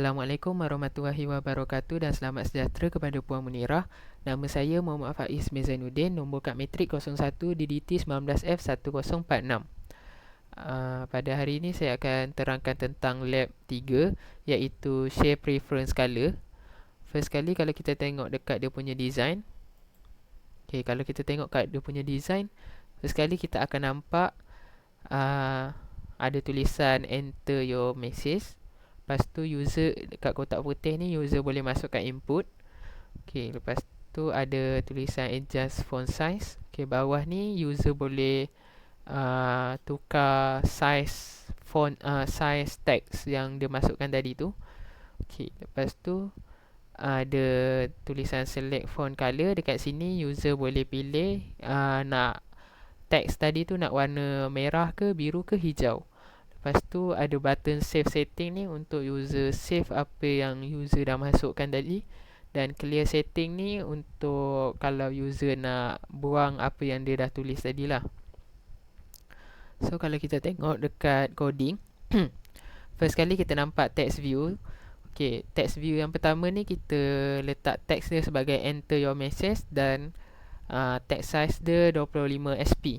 Assalamualaikum warahmatullahi wabarakatuh dan selamat sejahtera kepada Puan Munirah. Nama saya Muhammad Faiz bin Zainuddin, nombor kad matrik 01 DDT 19F1046. Pada hari ini saya akan terangkan tentang lab 3, iaitu share preference color. First kali kalau kita tengok dekat dia punya design. Kalau kita tengok kat dia punya design, first kali kita akan nampak ada tulisan enter your message. Lepas tu user dekat kotak putih ni, user boleh masukkan input. Lepas tu ada tulisan adjust font size. Bawah ni user boleh tukar size font, size text yang dia masukkan tadi tu. Lepas tu ada tulisan select font color. Dekat sini user boleh pilih nak text tadi tu nak warna merah ke, biru ke, hijau. Lepas tu ada button save setting ni untuk user save apa yang user dah masukkan tadi. Dan clear setting ni untuk kalau user nak buang apa yang dia dah tulis tadi lah. So kalau kita tengok dekat coding, first kali kita nampak text view. Text view yang pertama ni kita letak text dia sebagai enter your message dan text size dia 25 SP.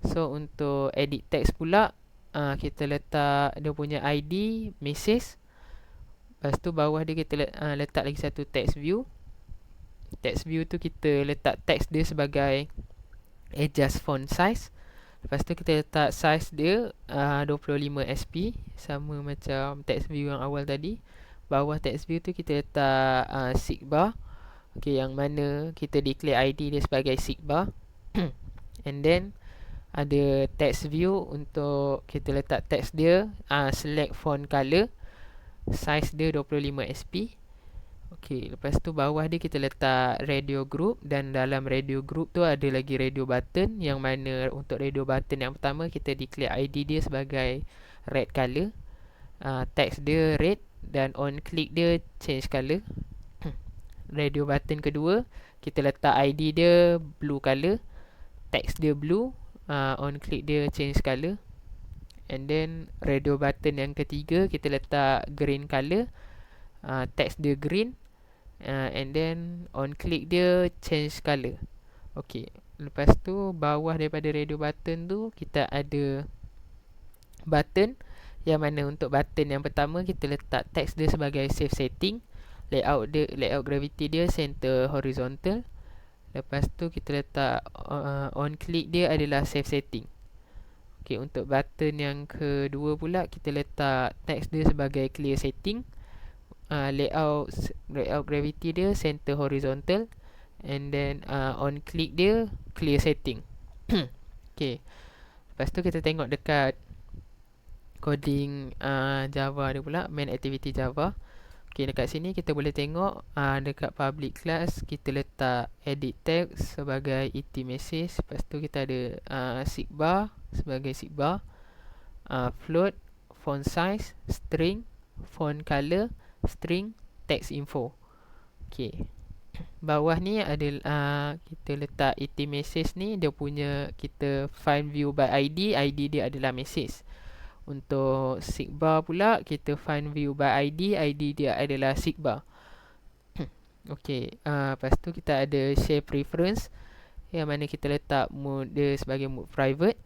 So untuk edit text pula, kita letak dia punya ID message. Lepas tu bawah dia kita letak lagi satu text view. Text view tu kita letak text dia sebagai adjust font size. Lepas tu kita letak size dia 25 SP, sama macam text view yang awal tadi. Bawah text view tu kita letak seekbar, yang mana kita declare ID dia sebagai seekbar. And then ada text view untuk kita letak text dia, select font color, size dia 25 SP. Lepas tu bawah dia kita letak radio group, dan dalam radio group tu ada lagi radio button, yang mana untuk radio button yang pertama kita declare ID dia sebagai red color, text dia red, dan on click dia change color. Radio button kedua kita letak ID dia blue color, text dia blue, on click dia change color. And then radio button yang ketiga kita letak green color, text dia green, and then on click dia change color. Lepas tu bawah daripada radio button tu kita ada button, yang mana untuk button yang pertama kita letak text dia sebagai save setting. Layout gravity dia center horizontal. Lepas tu kita letak on click dia adalah save setting. Untuk button yang kedua pula kita letak text dia sebagai clear setting. Layout gravity dia center horizontal. And then on click dia clear setting. Lepas tu kita tengok dekat coding Java dia pula, main activity Java. Dekat sini kita boleh tengok dekat public class kita letak edit text sebagai et message. Lepas tu kita ada seekbar sebagai seekbar, float, font size, string, font color, string, text info. Bawah ni ada kita letak et message ni, dia punya kita find view by ID. ID dia adalah message. Untuk seekbar pula kita find view by ID. ID dia adalah seekbar. Lepas tu kita ada share preference, yang mana kita letak mode dia sebagai mode private.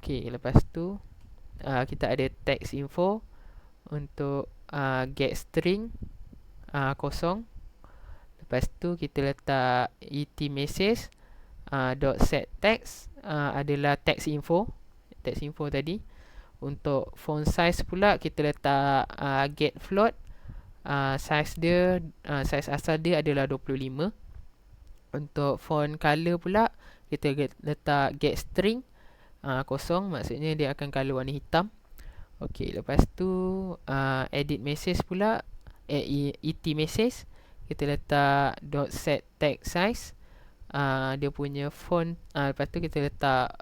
Lepas tu kita ada text info untuk get string kosong. Lepas tu kita letak et message dot set text adalah text info tadi. Untuk font size pula kita letak get float, size dia size asal dia adalah 25. Untuk font color pula kita letak get string kosong, maksudnya dia akan color warna hitam. Lepas tu edit message pula, et message kita letak dot set text size, dia punya font. Lepas tu kita letak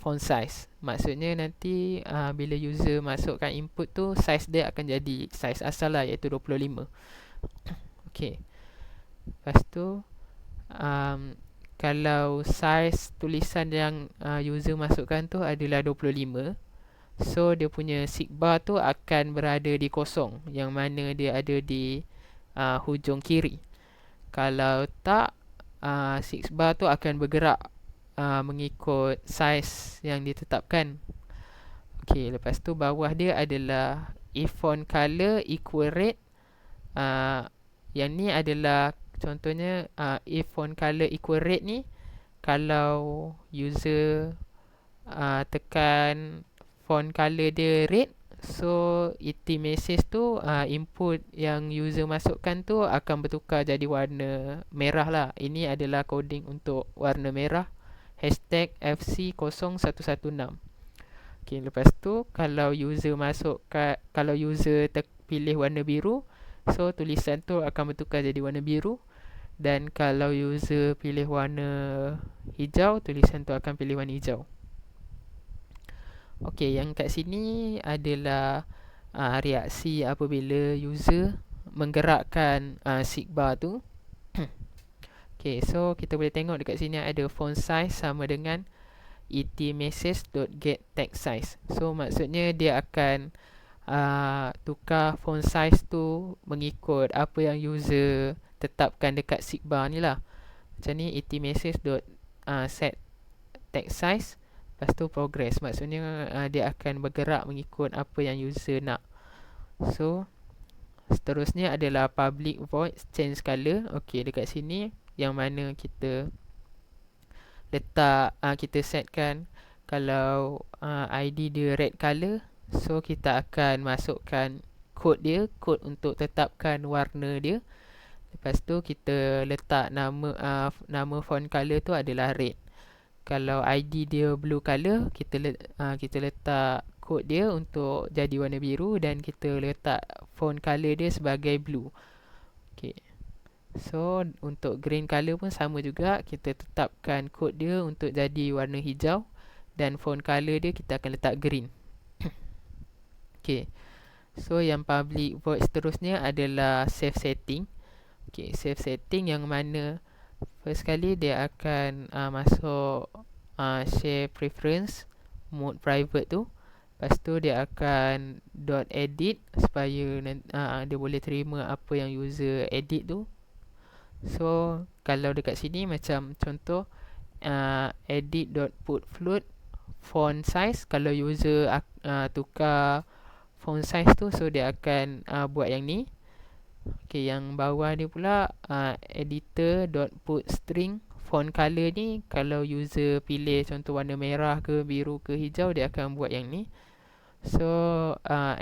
font size, maksudnya nanti bila user masukkan input tu, size dia akan jadi size asal lah, iaitu 25. Lepas tu kalau size tulisan yang user masukkan tu adalah 25, So dia punya seekbar tu akan berada di kosong, yang mana dia ada di hujung kiri. Kalau tak, seekbar tu akan bergerak mengikut saiz yang ditetapkan. Okey, lepas tu bawah dia adalah if font color equal red. Yang ni adalah contohnya, if font color equal red ni, kalau user tekan font color dia red, so iti message tu, input yang user masukkan tu akan bertukar jadi warna merah lah. Ini adalah coding untuk warna merah, hashtag FC0116. Okay, lepas tu kalau user kalau user pilih warna biru, so tulisan tu akan bertukar jadi warna biru. Dan kalau user pilih warna hijau, tulisan tu akan pilih warna hijau. Okey, yang kat sini adalah reaksi apabila user menggerakkan seekbar tu. Okey, so kita boleh tengok dekat sini ada font size sama dengan itmessage.getTextSize. So maksudnya dia akan tukar font size tu mengikut apa yang user tetapkan dekat seekbar ni lah. Macam ni, itmessage.setTextSize, lepas tu progress. Maksudnya dia akan bergerak mengikut apa yang user nak. So seterusnya adalah public void change color. Okey, dekat sini yang mana kita letak, kita setkan kalau ID dia red color, so kita akan masukkan kod dia, kod untuk tetapkan warna dia. Lepas tu kita letak nama font color tu adalah red. Kalau ID dia blue color, kita letak kod dia untuk jadi warna biru, dan kita letak font color dia sebagai blue. Okay. So untuk green color pun sama juga, kita tetapkan kod dia untuk jadi warna hijau, dan font color dia kita akan letak green. Okay. So yang public void seterusnya adalah save setting. Okay, save setting yang mana first kali dia akan masuk share preference mode private tu. Lepas tu dia akan .edit supaya dia boleh terima apa yang user edit tu. So kalau dekat sini macam contoh, edit.putFloat font size, kalau user tukar font size tu, so dia akan buat yang ni. Okay, yang bawah dia pula, editor.putString font color ni, kalau user pilih contoh warna merah ke biru ke hijau, dia akan buat yang ni. So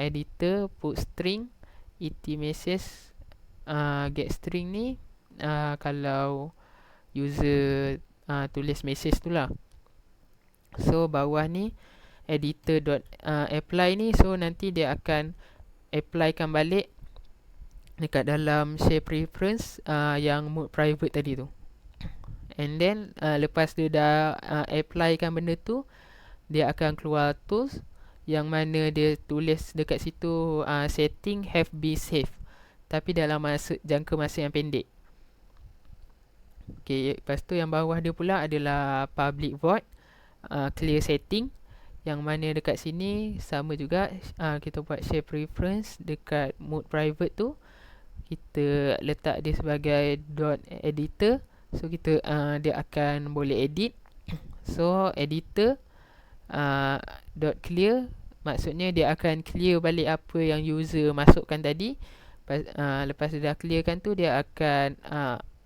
editor putString itmessage getString ni, kalau user tulis message tu lah. So bawah ni editor.apply ni, so nanti dia akan applykan balik dekat dalam share preference yang mode private tadi tu. And then lepas dia dah applykan benda tu, dia akan keluar tools yang mana dia tulis dekat situ setting have be saved, tapi dalam jangka masa yang pendek. Okay, lepas tu yang bawah dia pula adalah public void clear setting, yang mana dekat sini sama juga, kita buat share preference dekat mode private tu, kita letak dia sebagai .editor. So kita dia akan boleh edit. So editor .clear, maksudnya dia akan clear balik apa yang user masukkan tadi. Lepas dia dah clearkan tu, dia akan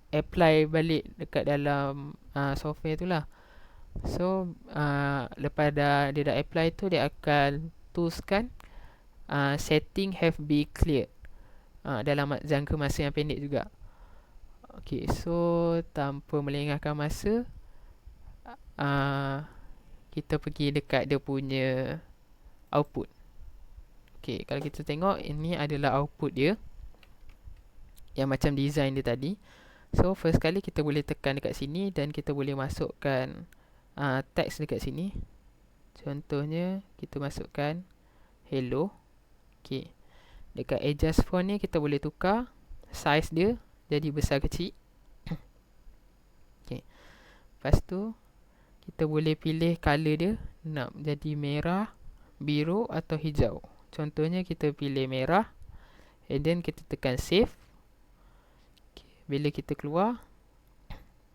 apply balik dekat dalam software tu lah. So lepas dia dah apply tu, dia akan tuliskan setting have be cleared dalam jangka masa yang pendek juga. Okay, so tanpa melengahkan masa, kita pergi dekat dia punya output. Okay, kalau kita tengok, ini adalah output dia yang macam design dia tadi. So first kali kita boleh tekan dekat sini, dan kita boleh masukkan teks dekat sini. Contohnya kita masukkan hello. Okay, dekat adjust font ni kita boleh tukar size dia jadi besar kecil. Okay, lepas tu kita boleh pilih color dia, nak jadi merah, biru atau hijau. Contohnya kita pilih merah, and then kita tekan save. Bila kita keluar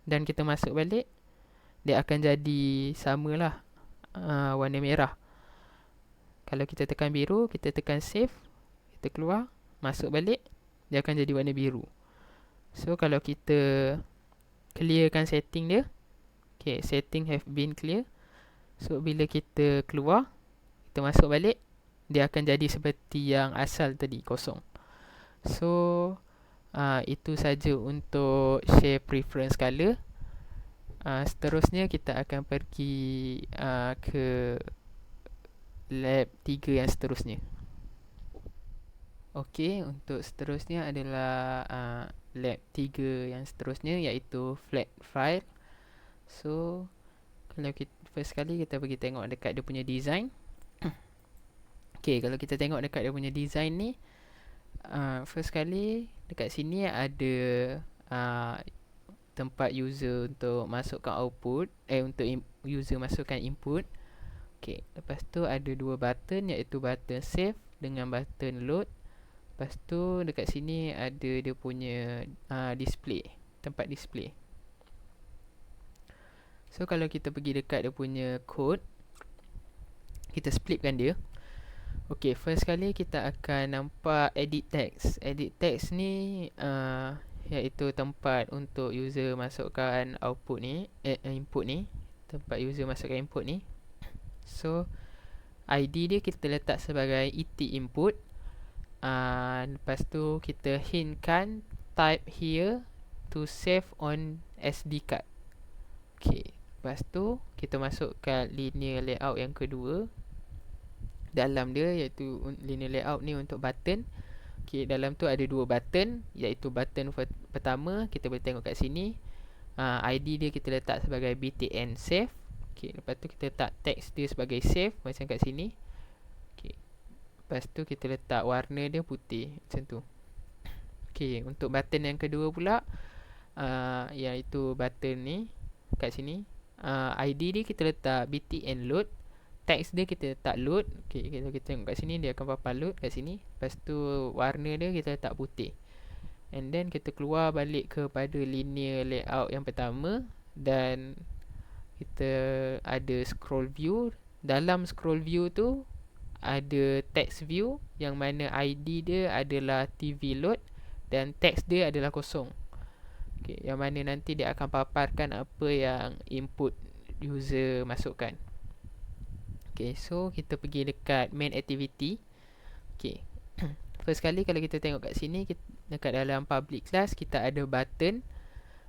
dan kita masuk balik, dia akan jadi samalah warna merah. Kalau kita tekan biru, kita tekan save, kita keluar, masuk balik, dia akan jadi warna biru. So kalau kita clearkan setting dia, okay, setting have been clear. So bila kita keluar, kita masuk balik, dia akan jadi seperti yang asal tadi, kosong. So itu saja untuk share preference color. Seterusnya kita akan pergi ke lab 3 yang seterusnya. Okey, untuk seterusnya adalah lab 3 yang seterusnya, iaitu flat file. So kalau kita first kali kita pergi tengok dekat dia punya design. Okey, kalau kita tengok dekat dia punya design ni, first kali dekat sini ada tempat user untuk masukkan output, untuk user masukkan input. Okey, lepas tu ada dua button, iaitu button save dengan button load. Lepas tu dekat sini ada dia punya display, tempat display. So kalau kita pergi dekat dia punya code, kita splitkan dia. Okey, first kali kita akan nampak edit text. Edit text ni iaitu tempat untuk user masukkan output ni, input ni, tempat user masukkan input ni. So ID dia kita letak sebagai ET input. Lepas tu kita hintkan type here to save on SD card. Okay, lepas tu kita masukkan linear layout yang kedua dalam dia, iaitu linear layout ni untuk button. Okay, dalam tu ada dua button, iaitu button pertama kita boleh tengok kat sini, ID dia kita letak sebagai btn save. Okay, lepas tu kita letak text dia sebagai save macam kat sini. Okay, lepas tu kita letak warna dia putih macam tu. Okay, untuk button yang kedua pula, iaitu button ni kat sini, ID dia kita letak btn load, text dia kita letak load. Okay, kalau kita tengok kat sini, dia akan papan load kat sini. Lepas tu warna dia kita letak putih. And then kita keluar balik kepada linear layout yang pertama, dan kita ada scroll view. Dalam scroll view tu ada text view, yang mana ID dia adalah TV load dan text dia adalah kosong. Okay, yang mana nanti dia akan paparkan apa yang input user masukkan. Okay, so kita pergi dekat main activity. Okay, first kali kalau kita tengok kat sini, dekat dalam public class kita ada button.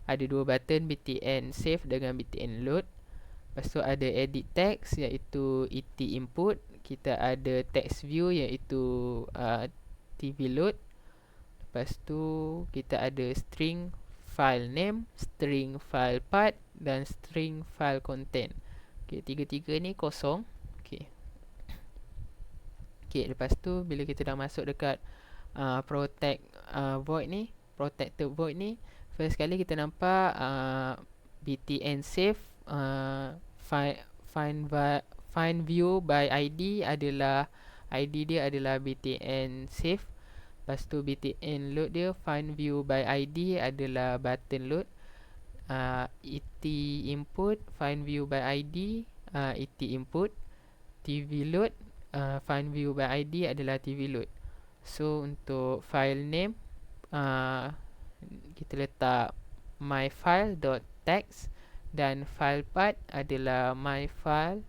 Ada dua button, btn save dengan btn load. Lepas tu ada edit text, iaitu ET input. Kita ada text view, iaitu TV load. Lepas tu kita ada string file name, string file path dan string file content. Okay, tiga-tiga ni kosong. Okay, lepas tu bila kita dah masuk dekat protect void ni, protected void ni, first kali kita nampak btn save, find view by ID adalah, ID dia adalah btn save. Lepas tu btn load dia, find view by ID adalah button load. ET input, find view by ID, ET input. TV load, find view by ID adalah TV load. So untuk file name, kita letak myfile.txt, dan file path adalah myfile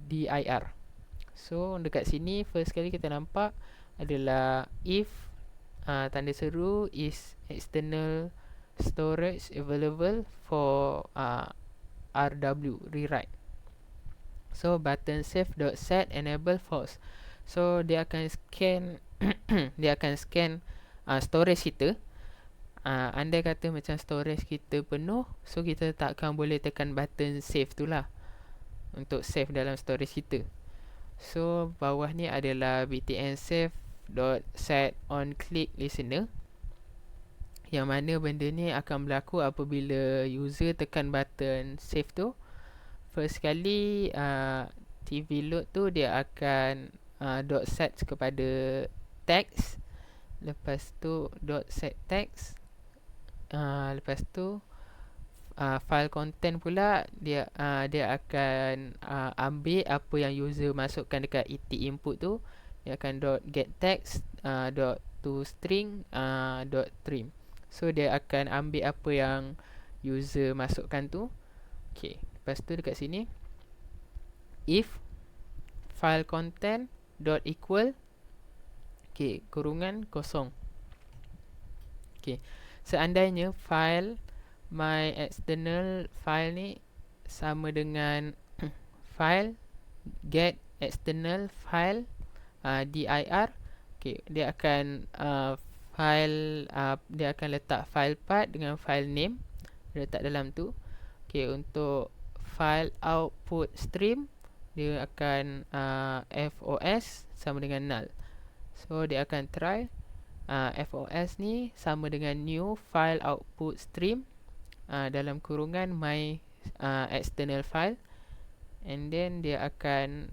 dir. So dekat sini first kali kita nampak adalah if tanda seru is external storage available for RW rewrite. So button save.set enable false. So dia akan scan dia akan scan storage kita. Andai kata macam storage kita penuh, so kita takkan boleh tekan button save tu lah untuk save dalam storage kita. So bawah ni adalah btn save.set on click listener, yang mana benda ni akan berlaku apabila user tekan button save tu. First kali TV load tu dia akan dot set kepada text. Lepas tu dot set text. Lepas tu file content pula dia akan ambil apa yang user masukkan dekat et input tu. Dia akan dot get text dot to string dot trim. So dia akan ambil apa yang user masukkan tu. Okay, lepas tu dekat sini if file content dot equal kurungan kosong. Okay, seandainya file my external file ni sama dengan file get external file dir. Dia akan dia akan letak file path dengan file name, dia letak dalam tu. Untuk file output stream dia akan FOS sama dengan null. So dia akan try FOS ni sama dengan new file output stream dalam kurungan my external file, and then dia akan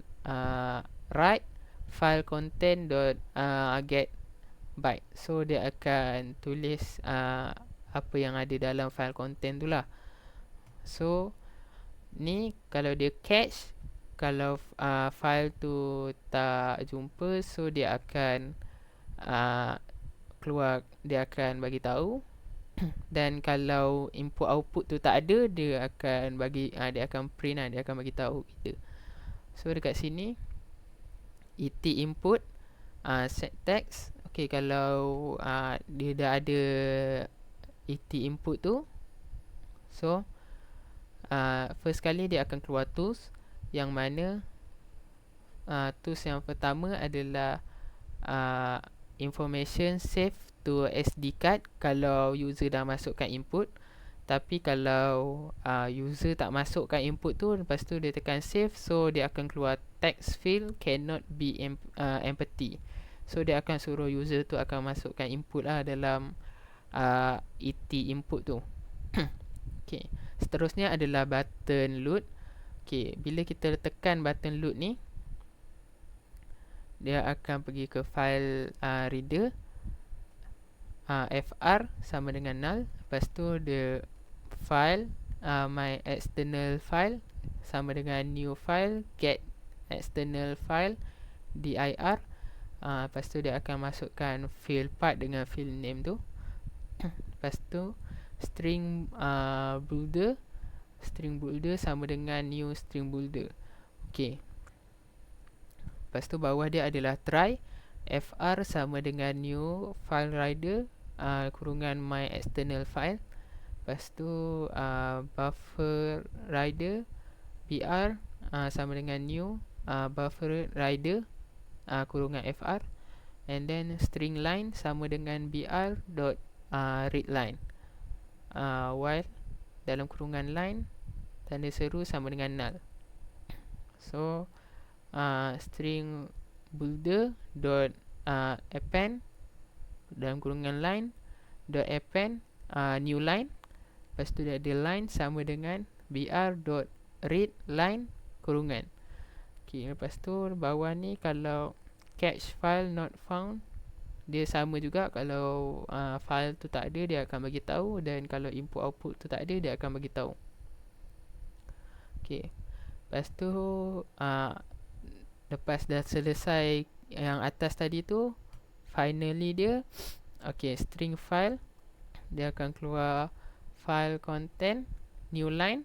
write file content dot get byte. So dia akan tulis apa yang ada dalam file content tu lah. So ni kalau dia catch, kalau file tu tak jumpa, so dia akan keluar, dia akan bagi tahu. Dan kalau input output tu tak ada, dia akan bagi dia akan print dia akan bagi tahu kita. So dekat sini et input set text. Kalau dia dah ada et input tu, so first kali dia akan keluar tools, yang mana tools yang pertama adalah information save to SD card kalau user dah masukkan input. Tapi kalau user tak masukkan input tu, lepas tu dia tekan save, so dia akan keluar text field cannot be empty. So dia akan suruh user tu akan masukkan input lah dalam et input tu. Seterusnya adalah button load. Bila kita tekan button load ni, dia akan pergi ke file reader, fr sama dengan null. Lepas tu dia file my external file sama dengan new file get external file dir. Lepas tu dia akan masukkan field path dengan field name tu. Lepas tu string builder sama dengan new string builder. Lepas tu bawah dia adalah try fr sama dengan new file rider kurungan my external file. Lepas tu buffer rider br sama dengan new buffer rider kurungan fr, and then string line sama dengan br dot read line, while dalam kurungan line tanda seru sama dengan null. So string builder dot append dalam kurungan line dot append new line. Lepas tu dia ada line sama dengan br dot read line kurungan. Lepas tu bawah ni kalau catch file not found, dia sama juga. Kalau file tu tak ada, dia akan bagi tahu, dan kalau input output tu tak ada, dia akan bagi tahu. Lepas tu lepas dah selesai yang atas tadi tu, finally dia string file, dia akan keluar file content new line.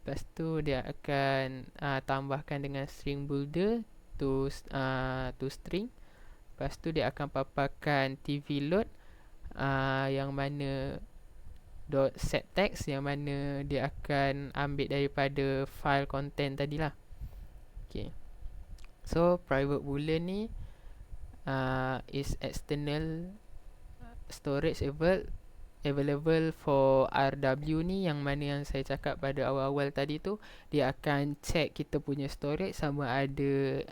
Lepas tu dia akan tambahkan dengan string builder to string. Lepas tu dia akan paparkan tv load yang mana dot set text, yang mana dia akan ambil daripada file content tadi lah. So private boolean ni is external storage available for RW ni, yang mana yang saya cakap pada awal-awal tadi tu, dia akan check kita punya storage sama ada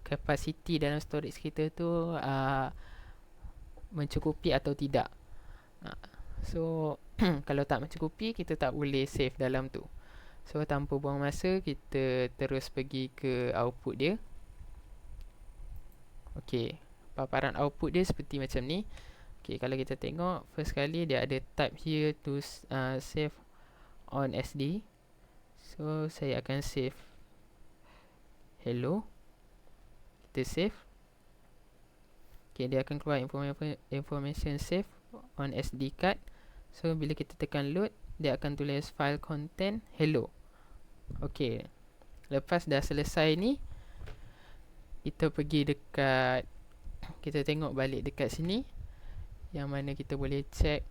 capacity dalam storage kita tu mencukupi atau tidak. So kalau tak mencukupi, kita tak boleh save dalam tu. So tanpa buang masa, kita terus pergi ke output dia. Ok, paparan output dia seperti macam ni. Ok, kalau kita tengok, first kali dia ada type here to save on SD. So saya akan save hello. Kita save. Ok, dia akan keluar information save on SD card. So bila kita tekan load, dia akan tulis file content hello. Ok, lepas dah selesai ni, kita pergi dekat, kita tengok balik dekat sini, yang mana kita boleh check.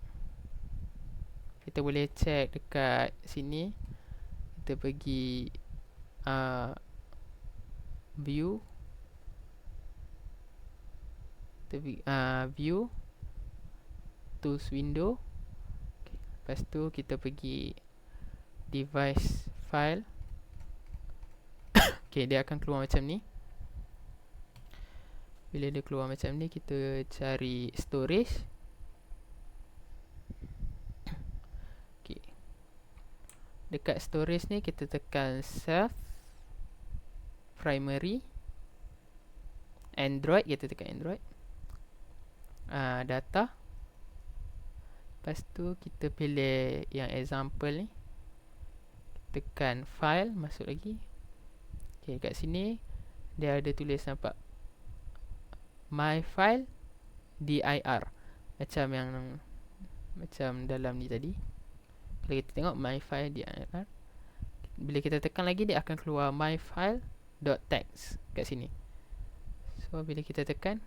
Kita boleh check dekat sini. Kita pergi view. Kita pergi view, tools window. Okay. Lepas tu kita pergi device file. Okay, dia akan keluar macam ni. Bila dia keluar macam ni, kita cari storage. Okay. Dekat storage ni kita tekan self, primary, Android, kita tekan Android, data. Lepas tu kita pilih yang example ni, tekan file, masuk lagi. Okay, kat sini dia ada tulis nampak my file dir, macam dalam ni tadi. Kalau kita tengok my file dir, bila kita tekan lagi, dia akan keluar my file.txt kat sini. So bila kita tekan,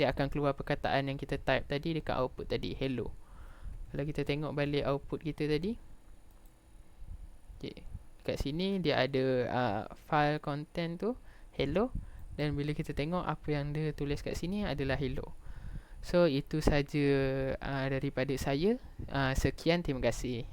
dia akan keluar perkataan yang kita type tadi dekat output tadi, hello. Kalau kita tengok balik output kita tadi, okay, kat sini dia ada file content tu hello. Dan bila kita tengok, apa yang dia tulis kat sini adalah hello. So itu saja daripada saya. Sekian, terima kasih.